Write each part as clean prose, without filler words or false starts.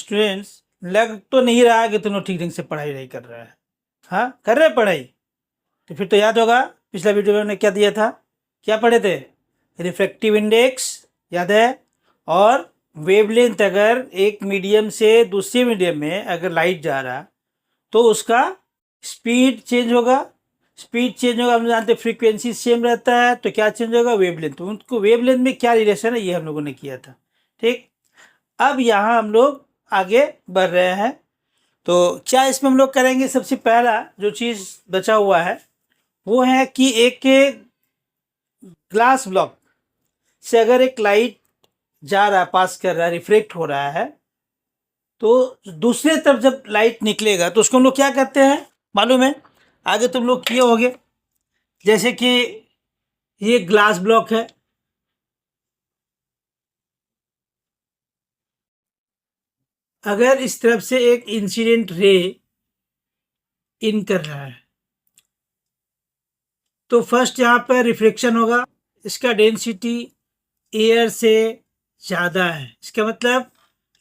Students, लग तो नहीं रहा कि तुम लोग ठीक ढंग से पढ़ाई नहीं कर रहे हैं। हाँ, कर रहे पढ़ाई? तो फिर तो याद होगा पिछला वीडियो में हमने क्या दिया था, क्या पढ़े थे? रिफ्रैक्टिव इंडेक्स याद है? और वेवलेंथ, अगर एक मीडियम से दूसरे मीडियम में अगर लाइट जा रहा तो उसका स्पीड चेंज होगा। स्पीड चेंज होगा, हम जानते हैं फ्रीक्वेंसी सेम रहता है, तो क्या चेंज होगा? वेवलेंथ। तो उनको वेवलेंथ में क्या रिलेशन है ये हम लोगों ने किया था। ठीक, अब यहाँ हम लोग आगे बढ़ रहे हैं। तो क्या इसमें हम लोग करेंगे, सबसे पहला जो चीज़ बचा हुआ है वो है कि एक ग्लास ब्लॉक से अगर एक लाइट जा रहा है, पास कर रहा है, रिफ्लेक्ट हो रहा है, तो दूसरे तरफ जब लाइट निकलेगा तो उसको हम लोग क्या कहते हैं मालूम है? आगे तुम लोग किए होगे। जैसे कि ये ग्लास ब्लॉक है, अगर इस तरफ से एक इंसिडेंट रे इन कर रहा है तो फर्स्ट यहाँ पर रिफ्लेक्शन होगा। इसका डेंसिटी एयर से ज़्यादा है, इसका मतलब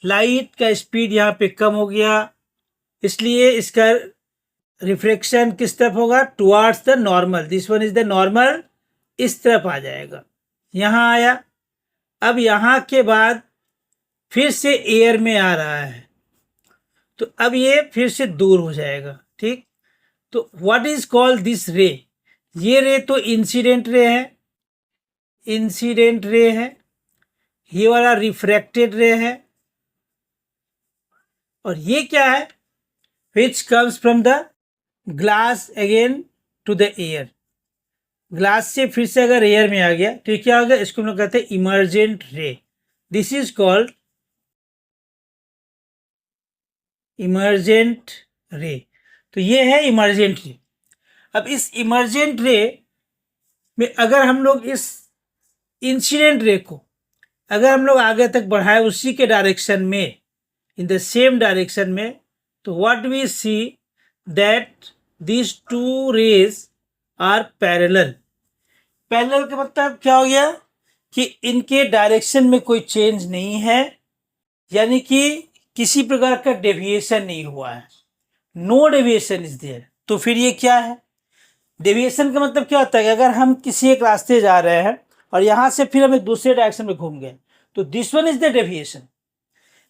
लाइट का स्पीड यहाँ पे कम हो गया, इसलिए इसका रिफ्लेक्शन किस तरफ होगा? Towards the normal. This one is the normal, इस तरफ आ जाएगा। यहाँ आया, अब यहाँ के बाद फिर से एयर में आ रहा है तो अब ये फिर से दूर हो जाएगा। ठीक, तो व्हाट इज कॉल्ड दिस रे? ये रे तो इंसिडेंट रे है, इंसिडेंट रे है। ये वाला रिफ्रैक्टेड रे है, और ये क्या है? Which comes from the glass again to the air. Glass से फिर से अगर एयर में आ गया तो ये क्या होगा? इसको हम लोग कहते हैं इमर्जेंट रे। दिस इज कॉल्ड इमर्जेंट रे। तो ये है इमर्जेंट रे। अब इस इमर्जेंट रे में अगर हम लोग इस इंसिडेंट रे को अगर हम लोग आगे तक बढ़ाए उसी के डायरेक्शन में, इन द सेम डायरेक्शन में, तो what we see that these two rays are parallel. Parallel का मतलब क्या हो गया? कि इनके डायरेक्शन में कोई चेंज नहीं है, यानी कि किसी प्रकार का डेविएशन नहीं हुआ है। No deviation is there. तो फिर ये क्या है? डेविएशन का मतलब क्या होता है कि अगर हम किसी एक रास्ते जा रहे हैं और यहाँ से फिर हम एक दूसरे डायरेक्शन में घूम गए तो this one is the deviation.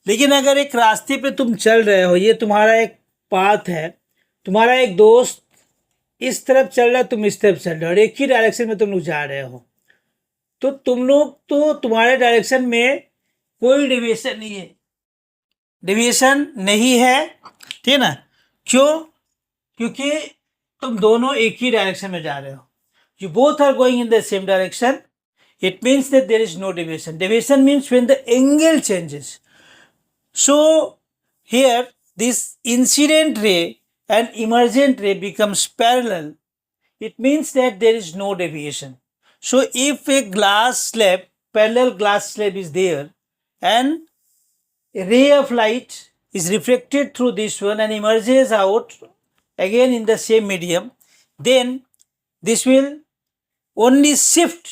लेकिन अगर एक रास्ते पे तुम चल रहे हो, ये तुम्हारा एक पाथ है, तुम्हारा एक दोस्त इस तरफ चल रहा है, तुम इस तरफ चल रहे हो, और एक ही डायरेक्शन में तुम लोग जा रहे हो, तो तुम लोग तो तुम्हारे डायरेक्शन में कोई डेविएशन नहीं है, डेविएशन नहीं है। ठीक है ना? क्यों? क्योंकि तुम दोनों एक ही डायरेक्शन में जा रहे हो। You both are going in the same direction. It means that there is no deviation. Deviation means when the angle changes. So here this incident ray and emergent ray becomes parallel. It means that there is no deviation. So if a glass slab, parallel glass slab is there, and a ray of light is reflected through this one and emerges out again in the same medium, then this will only shift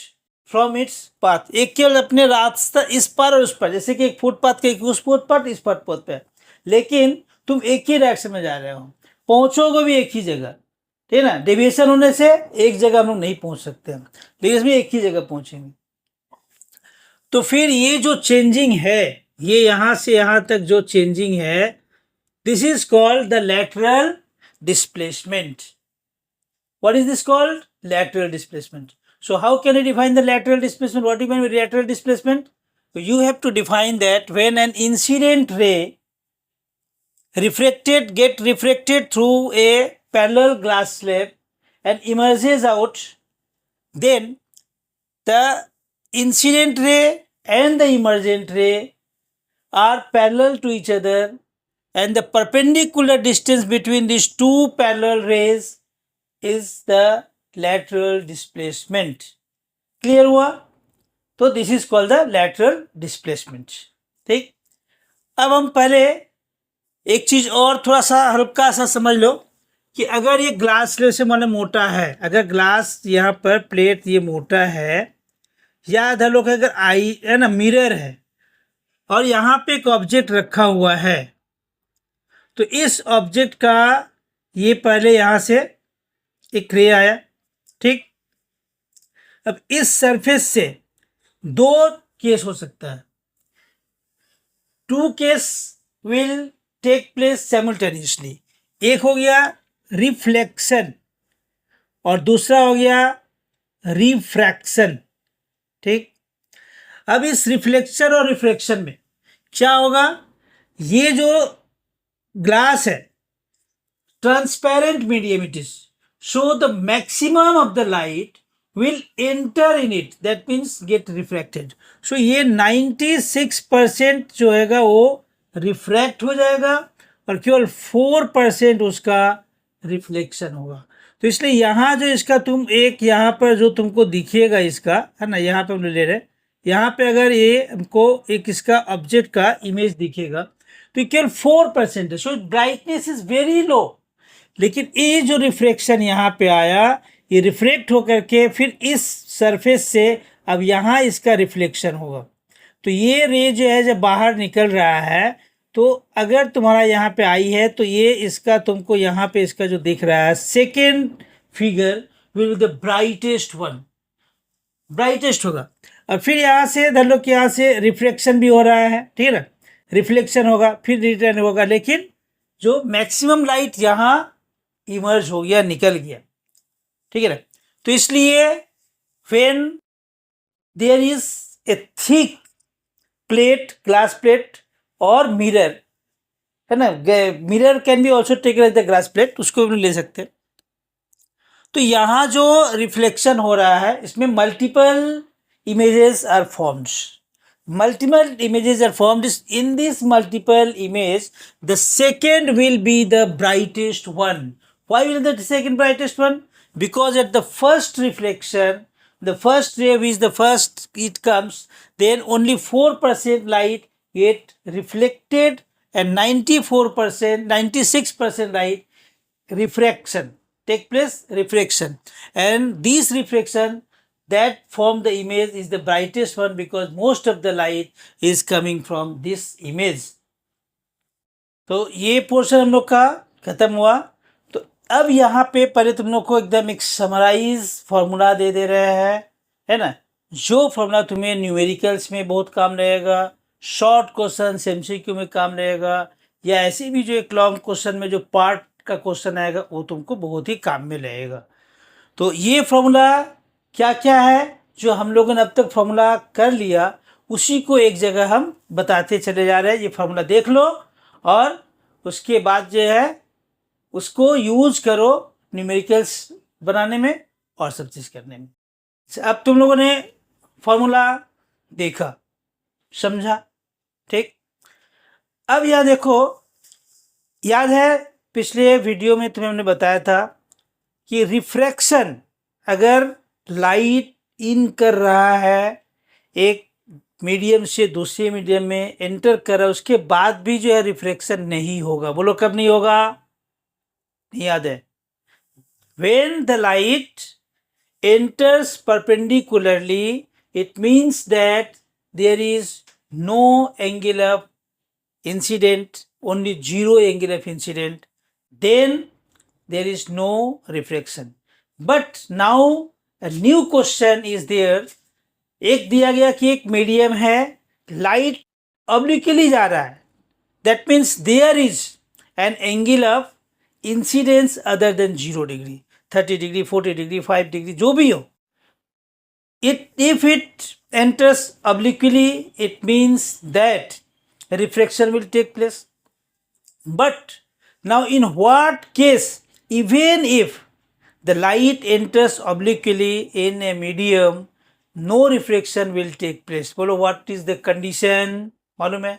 from its path. एक केवल अपने रास्ता इस पार और उस पार, जैसे कि एक फुटपाथ के एक उस फुटपाथ इस फुटपाथ पे, लेकिन तुम एक ही डायरेक्शन में जा रहे हो, पहुंचोगे भी एक ही जगह। ठीक है ना? डेविएशन होने से एक जगह हम लोग नहीं पहुंच सकते हैं, लेकिन इसमें एक ही जगह पहुंचेंगे। तो फिर ये जो चेंजिंग है, ये यहां से यहां तक जो चेंजिंग है, this is called the lateral displacement. What is this called? Lateral displacement. So how can you define the lateral displacement? What do you mean with lateral displacement? So you have to define that when an incident ray get refracted through a parallel glass slab and emerges out, then the incident ray and the emergent ray are parallel to each other, and the perpendicular distance between these two parallel rays is the lateral displacement. Clear हुआ? तो this is called the lateral displacement. ठीक, अब हम पहले एक चीज और थोड़ा सा हल्का सा समझ लो कि अगर ये ग्लास स्लेब से मान मोटा है, अगर ग्लास यहाँ पर प्लेट ये मोटा है, या इधर लोग अगर आई है ना मिरर है और यहाँ पे एक ऑब्जेक्ट रखा हुआ है, तो इस ऑब्जेक्ट का ये पहले यहाँ से एक रे आया, ठीक। अब इस सरफेस से दो केस हो सकता है, two case will take place simultaneously. एक हो गया रिफ्लेक्शन और दूसरा हो गया रिफ्रैक्शन, ठीक। अब इस रिफ्लेक्शन और रिफ्रैक्शन में क्या होगा, ये जो ग्लास है transparent medium it is, so the maximum of the light will enter in it, that means get refracted. So ये 96% जो हैगा वो रिफ्रैक्ट हो जाएगा और केवल 4% उसका रिफ्लेक्शन होगा। तो इसलिए यहाँ जो इसका तुम एक यहाँ पर जो तुमको दिखेगा इसका है ना, यहाँ पे हम ले रहे हैं, यहाँ पे अगर ये हमको एक इसका ऑब्जेक्ट का इमेज दिखेगा तो केवल 4% है, सो ब्राइटनेस इज वेरी लो। लेकिन ये जो रिफ्लेक्शन यहाँ पे आया, ये रिफ्लेक्ट होकर के फिर इस सरफेस से अब यहाँ इसका रिफ्लेक्शन होगा। तो ये रे जो है जब बाहर निकल रहा है तो अगर तुम्हारा यहाँ पे आई है तो ये इसका तुमको यहाँ पे इसका जो दिख रहा है second figure will be the brightest one, brightest होगा। और फिर यहाँ से धर लो कि यहाँ से रिफ्लेक्शन भी हो रहा है, ठीक है ना, रिफ्लेक्शन होगा फिर रिटर्न होगा, लेकिन जो मैक्सिमम लाइट यहाँ इमर्ज हो गया, निकल गया, ठीक है ना। तो इसलिए when there is a thick plate, glass plate और मिरर है ना, mirror can be also taken as the glass plate, उसको भी ले सकते हैं। तो यहाँ जो रिफ्लेक्शन हो रहा है इसमें multiple images are formed. Multiple images are formed. In this multiple image, the second will be the brightest one. Why will the second brightest one? Because at the first reflection, the first ray which the first it comes, then only 4% light get reflected and 94%, 96% light refraction take place, refraction. And this refraction that form the image is the brightest one because most of the light is coming from this image. तो ये portion हम लोग का खत्म हुआ। तो अब यहाँ पे पहले तुम लोग को एकदम एक समराइज फॉर्मूला दे रहे हैं, है ना, जो फॉर्मूला तुम्हें न्यूमेरिकल्स में बहुत काम रहेगा, शॉर्ट क्वेश्चन एमसीक्यू में काम रहेगा, या ऐसे भी जो एक लॉन्ग क्वेश्चन में जो पार्ट का क्वेश्चन आएगा वो तुमको बहुत ही काम में रहेगा। तो ये फॉर्मूला क्या क्या है जो हम लोगों ने अब तक फॉर्मूला कर लिया, उसी को एक जगह हम बताते चले जा रहे हैं। ये फॉर्मूला देख लो और उसके बाद जो है उसको यूज करो न्यूमेरिकल्स बनाने में और सब चीज़ करने में। अब तुम लोगों ने फॉर्मूला देखा, समझा, ठीक। अब यह देखो, याद है पिछले वीडियो में तुम्हें हमने बताया था कि रिफ्रैक्शन, अगर लाइट इन कर रहा है एक मीडियम से दूसरे मीडियम में एंटर कर रहा है, उसके बाद भी जो है रिफ्रैक्शन नहीं होगा। बोलो कब नहीं होगा, याद है, when the light enters perpendicularly it means that there is no angle of incident, only zero angle of incident, then there is no refraction. But now a new question is there, एक दिया गया कि एक medium है, light obliquely जा रहा है, that means there is an angle of incidence other than 0 degree, 30 degree, 40 degree, 5 degree, जो भी हो, it if it enters obliquely it means that refraction will take place. But now in what case, even if the light enters obliquely in a medium, no refraction will take place. बोलो what is the condition? मालूम है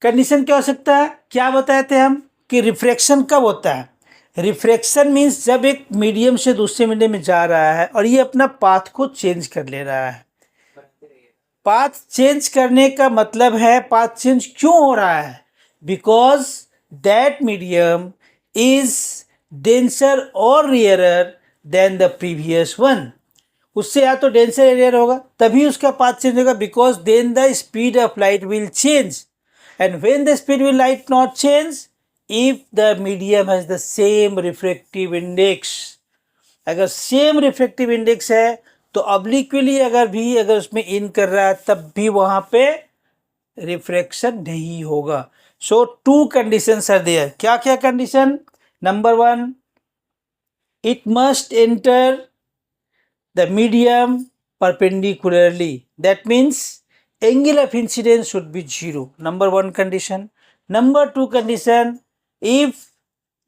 condition क्या हो सकता है? क्या बताए थे हम कि रिफ्रैक्शन कब होता है? रिफ्रैक्शन मीन्स जब एक मीडियम से दूसरे मीडियम में जा रहा है और ये अपना पाथ को चेंज कर ले रहा है। पाथ चेंज करने का मतलब है, पाथ चेंज क्यों हो रहा है? Because that medium is denser और rarer than the previous one. उससे या तो डेंसर रेयर होगा तभी उसका पाथ चेंज होगा, because then the speed of light will change, and when the speed will light not change, if the medium has the same refractive index, अगर same refractive index है तो ऑब्लिक्वली अगर उसमें इन कर रहा है तब भी वहां पे रिफ्रैक्शन नहीं होगा. सो टू कंडीशंस आर देयर. क्या क्या condition? Number 1, it must enter the medium perpendicularly. That means angle of incidence should be 0. Number 1 condition. Number 2 condition, if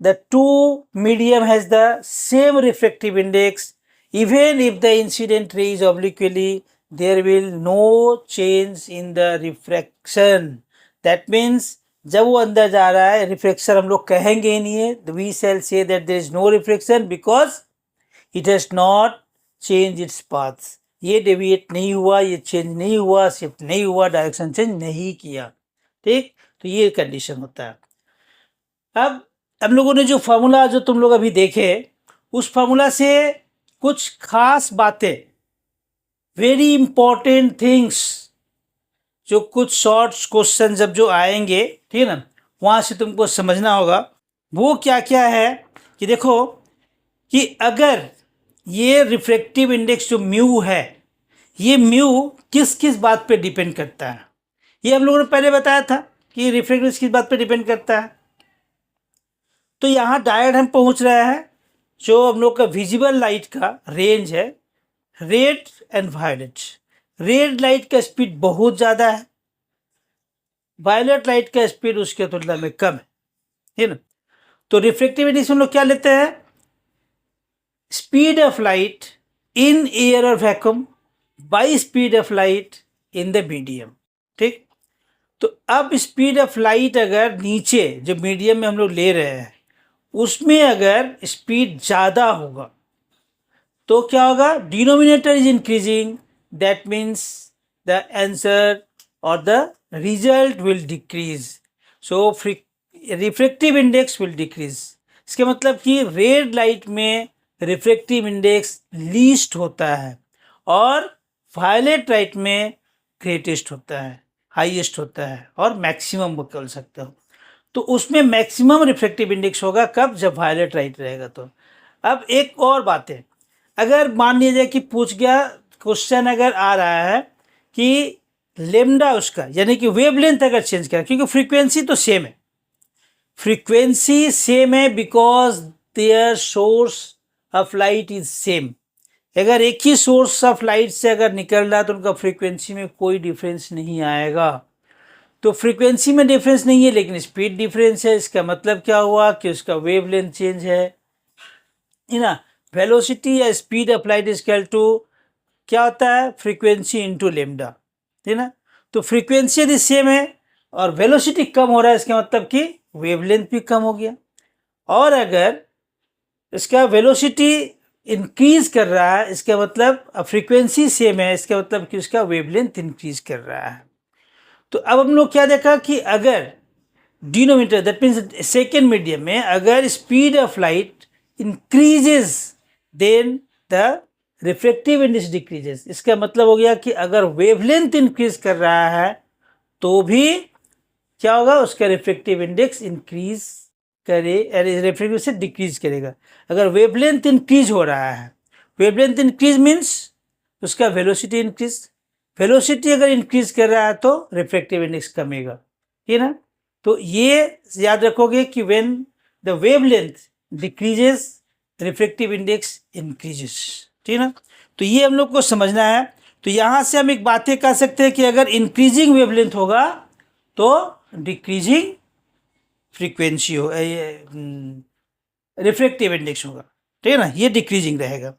the two medium has the same refractive index, even if the incident ray is obliquely, there will no change in the refraction. That means जब वो अंदर जा रहा है reflection हम लोग कहेंगे ही नहीं है. We shall say that there is no reflection because it has not change its path. ये डेविएट नहीं हुआ, ये चेंज नहीं हुआ, शिफ्ट नहीं हुआ, डायरेक्शन चेंज नहीं किया. ठीक, तो ये कंडीशन होता है. अब हम लोगों ने जो फार्मूला जो तुम लोग अभी देखे, उस फार्मूला से कुछ खास बातें, वेरी इंपॉर्टेंट थिंग्स, जो कुछ शॉर्ट क्वेश्चन जब जो आएंगे, ठीक है ना, वहाँ से तुमको समझना होगा. वो क्या क्या है कि देखो कि अगर ये रिफ्रैक्टिव इंडेक्स जो म्यू है, ये म्यू किस किस बात पे डिपेंड करता है. ये हम लोगों ने पहले बताया था कि रिफ्रैक्टिव इंडेक्स किस बात पे डिपेंड करता है. तो यहाँ डायरेक्ट हम पहुँच रहे हैं. जो हम लोग का विजिबल लाइट का रेंज है, red and violet. Red light का स्पीड बहुत ज़्यादा है, वायलेट लाइट का स्पीड उसके तुलना में कम है, ठीक ना. तो रिफ्रैक्टिव इंडेक्स हम लोग क्या लेते हैं? Speed of light in air और vacuum by speed of light in the medium. ठीक, तो अब स्पीड ऑफ लाइट अगर नीचे जो मीडियम में हम लोग ले रहे हैं उसमें अगर स्पीड ज़्यादा होगा तो क्या होगा? Denominator is increasing, that means the answer और the result will decrease. So refractive index will decrease. इसके मतलब कि रेड लाइट में रिफ्रैक्टिव इंडेक्स लीस्ट होता है और वायलेट लाइट में ग्रेटेस्ट होता है, हाईएस्ट होता है और मैक्सिमम बोल सकते हो. तो उसमें मैक्सिमम रिफ्रैक्टिव इंडेक्स होगा कब? जब वायलेट लाइट रहेगा. तो अब एक और बात है, अगर मान लिया जाए कि पूछ गया क्वेश्चन अगर आ रहा है कि लेमडा उसका यानी कि वेवलेंथ अगर चेंज करा, क्योंकि फ्रीक्वेंसी तो सेम है, फ्रीक्वेंसी सेम है because their source of light is same. अगर एक ही सोर्स ऑफ लाइट से अगर निकल रहा है तो उनका फ्रीक्वेंसी में कोई डिफरेंस नहीं आएगा. तो फ्रीक्वेंसी में डिफरेंस नहीं है लेकिन स्पीड डिफरेंस है. इसका मतलब क्या हुआ कि उसका वेवलेंथ चेंज है ना. वेलोसिटी या speed of light is equal to क्या होता है? फ्रीक्वेंसी इनटू लेमडा, ठीक ना. तो फ्रीक्वेंसी यदि सेम है और वेलोसिटी कम हो रहा है, इसका मतलब कि वेवलेंथ भी कम हो गया. और अगर इसका वेलोसिटी इंक्रीज कर रहा है, इसका मतलब फ्रीक्वेंसी सेम है, इसका मतलब कि उसका वेवलेंथ इंक्रीज कर रहा है. तो अब हम लोग क्या देखा कि अगर denominator that means second medium में अगर speed of light increases then the refractive index decreases. इसका मतलब हो गया कि अगर वेवलेंथ इंक्रीज कर रहा है तो भी क्या होगा? उसका रिफ्रैक्टिव इंडेक्स इंक्रीज करे, रिफ्रैक्टिव से डिक्रीज करेगा. अगर वेवलेंथ इंक्रीज हो रहा है, वेवलेंथ इंक्रीज मीन्स उसका वेलोसिटी इंक्रीज, वेलोसिटी अगर इंक्रीज कर रहा है तो रिफ्रैक्टिव इंडेक्स कमेगा, ठीक है ना. तो ये याद रखोगे कि when the wavelength decreases refractive index increases, ठीक है ना. तो ये हम लोग को समझना है. तो यहाँ से हम एक बातें कह सकते हैं कि अगर इंक्रीजिंग वेवलेंथ होगा तो डिक्रीजिंग फ्रीक्वेंसी हो, रिफ्रैक्टिव इंडेक्स होगा, ठीक है ना. ये डिक्रीजिंग रहेगा.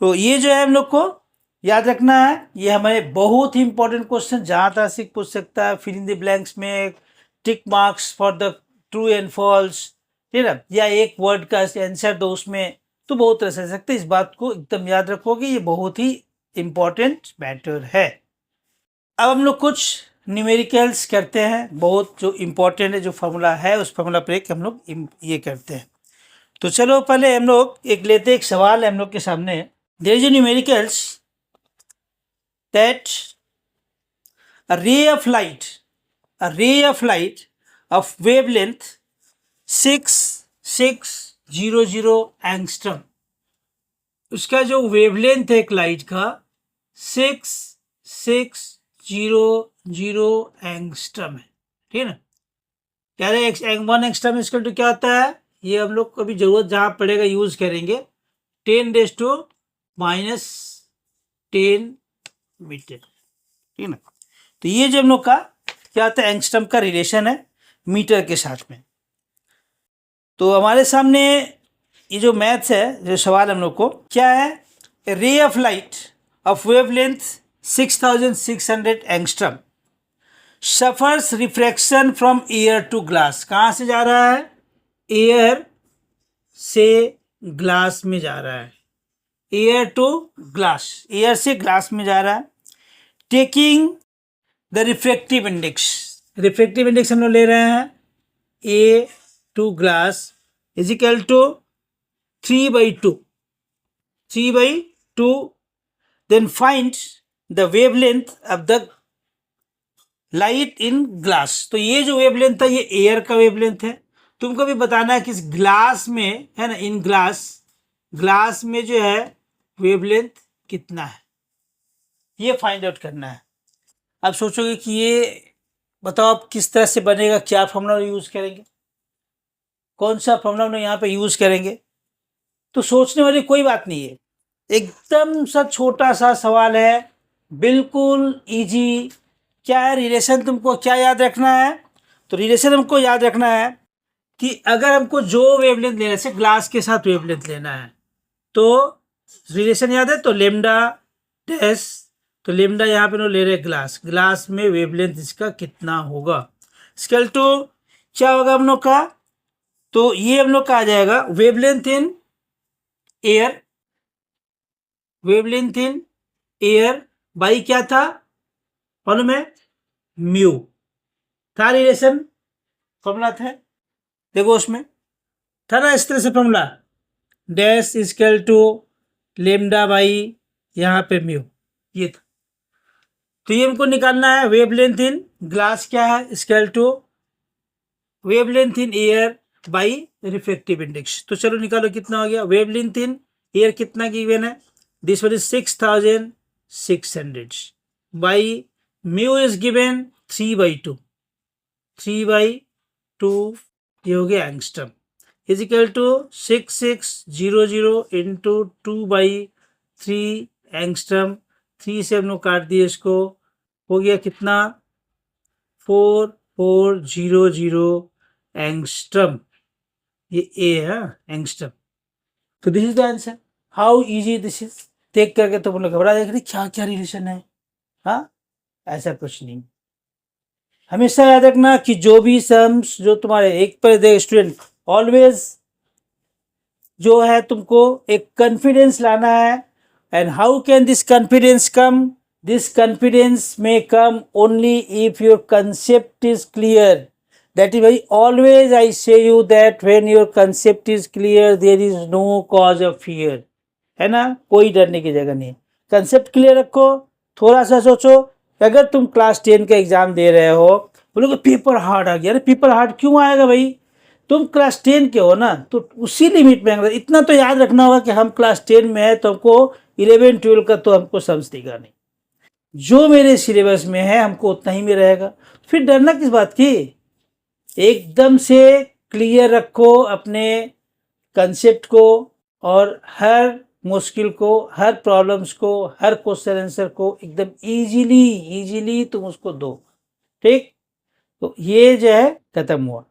तो ये जो है हम लोग को याद रखना है. ये हमारे बहुत ही इंपॉर्टेंट क्वेश्चन, जहाँ तक से पूछ सकता है. फिल इन द ब्लैंक्स में tick marks for the true and false, ठीक है ना, या एक वर्ड का आंसर दो उसमें. तो बहुत तरह से सकते, इस बात को एकदम याद रखोगे, ये बहुत ही इंपॉर्टेंट मैटर है. अब हम लोग कुछ न्यूमेरिकल्स करते हैं, बहुत जो इम्पोर्टेंट है, जो फार्मूला है उस फार्मूला पर एक हम लोग ये करते हैं. तो चलो पहले हम लोग एक लेते, एक सवाल है हम लोग के सामने. There is numericals that a ray of light of wavelength 6600 angstrom. उसका जो वेवलेंथ है एक लाइट का 6600 एंगस्ट्रम है, ठीक है ना। क्या है 1 एंगस्ट्रम इक्वल टू क्या होता है, ये हम लोग कभी जरूरत जहां पड़ेगा यूज करेंगे, 10⁻⁻10 मीटर, ठीक है ना। तो ये जो हम लोग का क्या होता है एंगस्ट्रम का रिलेशन है मीटर के साथ में। तो हमारे सामने ये जो मैथ्स है, जो सवाल हम लोग को क्या है, ray of light of wavelength 6600 angstrom suffers refraction from air to glass. कहाँ से जा रहा है, एयर से ग्लास में जा रहा है, एयर टू ग्लास, एयर से ग्लास में जा रहा है। Taking the refractive index, refractive index हम लोग ले रहे हैं a to glass is equal to 3/2, then find the wavelength of the light in glass. तो ये जो वेवलेंथ था ये एयर का वेवलेंथ है। तुमको भी बताना है कि इस ग्लास में है ना, इन ग्लास में जो है वेवलेंथ कितना है, ये फाइंड आउट करना है। अब सोचोगे कि ये बताओ आप किस तरह से बनेगा, क्या फॉर्मूला यूज करेंगे, कौन सा फॉर्मूला हम लोग यहाँ पे यूज करेंगे। तो सोचने वाली कोई बात नहीं है, एकदम सा छोटा सा सवाल है, बिल्कुल इजी। क्या है रिलेशन, तुमको क्या याद रखना है, तो रिलेशन हमको याद रखना है कि अगर हमको जो वेवलेंथ लेना है, ग्लास के साथ वेवलेंथ लेना है, तो रिलेशन याद है, तो लेमडा डैश, तो लेमडा यहाँ पे ले रहे ग्लास में वेवलेंथ इसका कितना होगा, स्केल टू क्या होगा हम लोग का, तो ये हम लोग का आ जाएगा wavelength in air, wavelength in air by क्या था मालूम है, म्यू था रिलेशन, फॉर्मूला था, देखो उसमें था ना इस तरह से formula, dash equal to lambda by यहाँ पे म्यू, ये था। तो ये हमको निकालना है वेवलेंथ इन ग्लास क्या है, equal to wavelength in air by refractive index. तो चलो निकालो कितना हो गया, वेवलेंथ इन एयर कितना गिवन है, this one is 6600 by mu is given 3/2, 3/2 ये हो गया angstrom is equal to 6600 into 2/3 angstrom, 3 से हम लोग काट दिए इसको, हो गया कितना 4400 एंगस्ट्रम, ये ए है एंगस्ट्रम। तो this is the answer, how easy this is. देख करके तो हम लोग घबरा देख क्या क्या रिलेशन है, हाँ ऐसा कुछ नहीं। हमेशा याद रखना कि जो भी सम्स जो तुम्हारे एक पर दे स्टूडेंट, ऑलवेज जो है तुमको एक कॉन्फिडेंस लाना है। And how can this confidence come, this confidence में come only if your concept is clear. That is भाई always I say you that when your concept is clear there is no cause of fear, है ना, कोई डरने की जगह नहीं। Concept clear रखो, थोड़ा सा सोचो। अगर तुम क्लास 10 का एग्जाम दे रहे हो, बोलोगे पेपर हार्ड आ गया, अरे पेपर हार्ड क्यों आएगा भाई, तुम क्लास 10 के हो ना, तो उसी लिमिट में इतना तो याद रखना होगा कि हम क्लास 10 में है, तो हमको 11-12 का तो हमको समझ देगा नहीं, जो मेरे सिलेबस में है हमको उतना ही में रहेगा, फिर डरना किस बात की। एकदम से क्लियर रखो अपने कंसेप्ट को, और हर मुश्किल को, हर प्रॉब्लम्स को, हर क्वेश्चन आंसर को एकदम इजीली तुम उसको दो, ठीक। तो ये जो है खत्म हुआ।